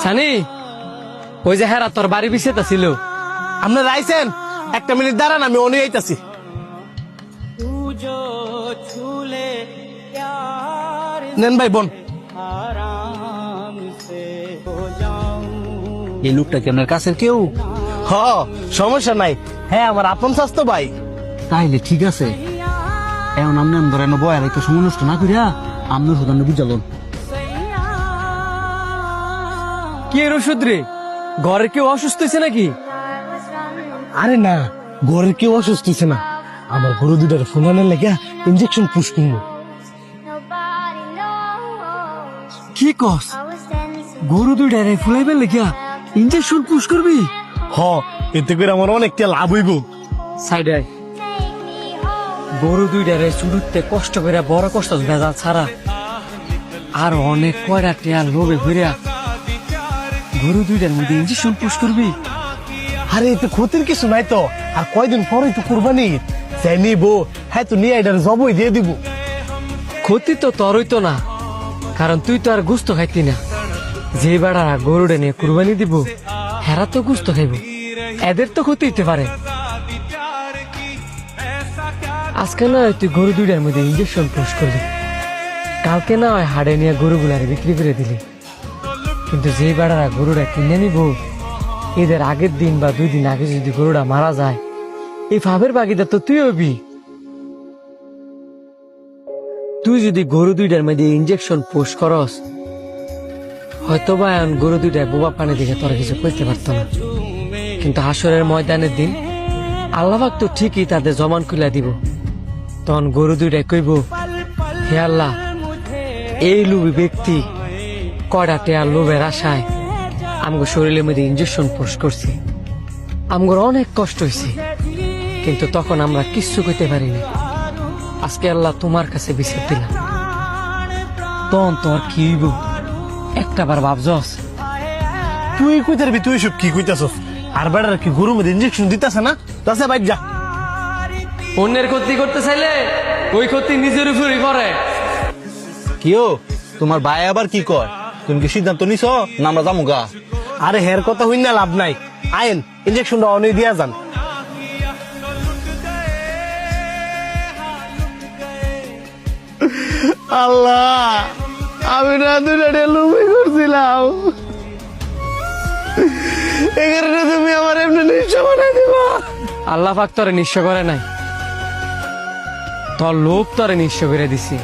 সানি, ওই যে হেরা তোর বাড়ি পিছিয়ে ছিল। আপনারা আইছেন? একটা মিনিট দাঁড়ান, আমি অনেক আইতাছি। নেন ভাই বোন। এই লোকটা কি আপনার কাছের কেউ? হ, সমস্যা নাই। হ্যাঁ, আমার আপন স্বাস্থ্য ভাই। তাইলে ঠিক আছে। এখন আপনি ধরেন বয়ার একটু সময় নষ্ট না করিয়া আপনার সুদান বুঝালন। কি এর ওষুধ রে? ঘরে কেউ অসুস্থ হয়েছে নাকি? আরে না, ঘরের কেউ অসুস্থ হয়েছে না। আমার গরু দুটার ফুলানের লেগে ইঞ্জেকশন পুশ করবো। কি কস? গরু দুইটারে ফুলাইবে লেগিয়া ইঞ্জেকশন পুশ করবি? হ, এতে করে আমার অনেকটা লাভ হইব। সাইডে আয়। গরু দুইটারে চুরুতে কষ্ট করে বড় কষ্ট ভেজা ছাড়া আর অনেক কয়টা টিয়ার লোভে ঘুরিয়া গরু দুইটার মধ্যে ইঞ্জেকশন পুশ করবি? আরে এতে ক্ষতির কিছু নাই তো। আর কয়দিন পরেই তো কুরবানি, যাই নিবো। হ্যাঁ, তো নিয়ে এটার জবই দিয়ে দিব। ক্ষতি তো তোরই তো না, কারণ তুই তো আর গুস্ত খাইতি না। যে বেড়া গরুটা নিয়ে কুরবানি দিব, হেরা তো গুস্ত খাইব, এদের তো ক্ষতি হইতে পারে। আজকে না হয় তুই গরু দুইটার মধ্যে ইঞ্জেকশন পুশ করলি, কালকে না হয় হাড়ে নিয়ে গরুগুলারে বিক্রি করে দিলি। কিন্তু যে বেড়ারা গরুটা কিনে নিব, এদের আগের দিন বা 2 দিন আগে যদি গরুটা মারা যায়, এই ভাবের বাগিদার তো তুই হবি। তুই যদি গরু দুইটার মধ্যে ইঞ্জেকশন পুশ করস, হয়তো বা এখন গরু দুইটায় বোবা পানি দিকে তোর কিছু করতে পারতো না। কিন্তু হাসরের ময়দানের দিন আল্লাহ পাক তো ঠিকই তাদের জমান খুলে দিব। তখন গরু দুইটায় কইব, হে আল্লাহ, এই লোভী ব্যক্তি কয়টা টেয়ার লোভের আশায় আমগো শরীরের মধ্যে ইঞ্জেকশন পুশ করছি, আমগোর অনেক কষ্ট হয়েছে, কিন্তু তখন আমরা কিচ্ছু করতে পারিনি। আজকে আল্লাহ তোমার কাছে বিচার দিলাম, তখন তোর কি হইব একটা বার ভাবছস? তুই কই তারবি? তুই সব কি কইতাছস? আর বেড়ার কি গরুর মধ্যে ইঞ্জেকশন দিতাছে না? তাছে বাইক যা। অন্যের ক্ষতি করতে চাইলে ওই ক্ষতি নিজের উপরই করে। কিও তোমার ভাই আবার কি কয়? তুমি কি সিদ্ধান্ত নিছ না আমরা যাবো গা? আরে হের কথা হইন না, লাভ নাই। আইন, ইঞ্জেকশনটা অনেক দিয়া যান। আল্লাহ, আমি না দুটা লুমি করছিলাম, এই কারণে তুমি আমার এমনি নিঃস্ব বানাই দিবা। আল্লাহ পাক তোরে নিঃস্ব করে নাই, তোর লোভ তোরে নিঃস্ব করে দিছি।